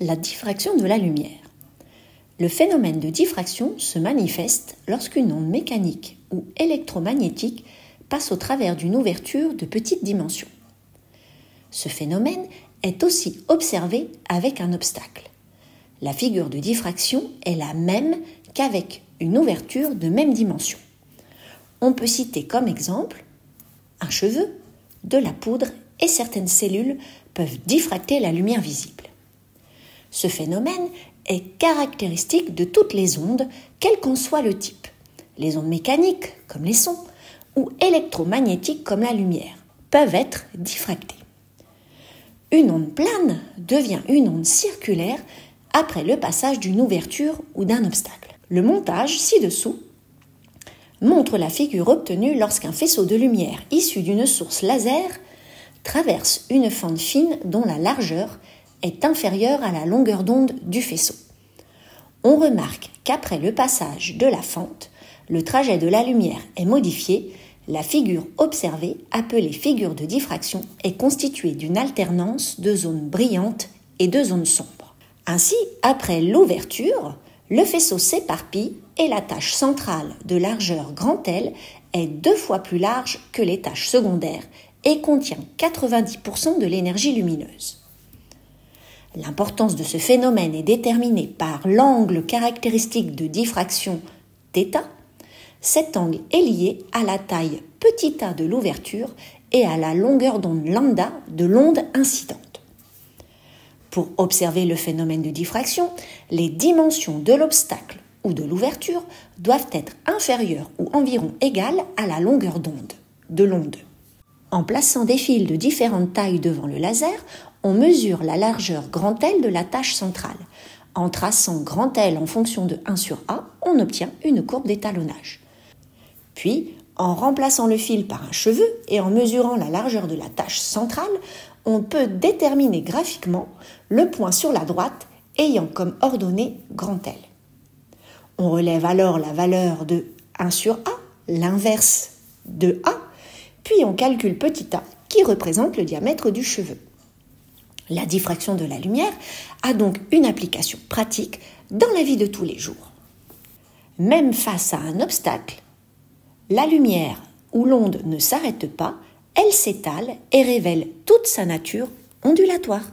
La diffraction de la lumière. Le phénomène de diffraction se manifeste lorsqu'une onde mécanique ou électromagnétique passe au travers d'une ouverture de petite dimension. Ce phénomène est aussi observé avec un obstacle. La figure de diffraction est la même qu'avec une ouverture de même dimension. On peut citer comme exemple un cheveu, de la poudre et certaines cellules peuvent diffracter la lumière visible. Ce phénomène est caractéristique de toutes les ondes, quel qu'en soit le type. Les ondes mécaniques, comme les sons, ou électromagnétiques, comme la lumière, peuvent être diffractées. Une onde plane devient une onde circulaire après le passage d'une ouverture ou d'un obstacle. Le montage ci-dessous montre la figure obtenue lorsqu'un faisceau de lumière issu d'une source laser traverse une fente fine dont la largeur est inférieure à la longueur d'onde du faisceau. On remarque qu'après le passage de la fente, le trajet de la lumière est modifié. La figure observée, appelée figure de diffraction, est constituée d'une alternance de zones brillantes et de zones sombres. Ainsi, après l'ouverture, le faisceau s'éparpille et la tache centrale de largeur grand L est 2 fois plus large que les taches secondaires et contient 90% de l'énergie lumineuse. L'importance de ce phénomène est déterminée par l'angle caractéristique de diffraction θ. Cet angle est lié à la taille petit a de l'ouverture et à la longueur d'onde lambda de l'onde incidente. Pour observer le phénomène de diffraction, les dimensions de l'obstacle ou de l'ouverture doivent être inférieures ou environ égales à la longueur d'onde de l'onde. En plaçant des fils de différentes tailles devant le laser, on mesure la largeur grand L de la tache centrale. En traçant grand L en fonction de 1 sur A, on obtient une courbe d'étalonnage. Puis, en remplaçant le fil par un cheveu et en mesurant la largeur de la tache centrale, on peut déterminer graphiquement le point sur la droite ayant comme ordonnée grand L. On relève alors la valeur de 1 sur A, l'inverse de A, puis on calcule petit a qui représente le diamètre du cheveu. La diffraction de la lumière a donc une application pratique dans la vie de tous les jours. Même face à un obstacle, la lumière ou l'onde ne s'arrête pas, elle s'étale et révèle toute sa nature ondulatoire.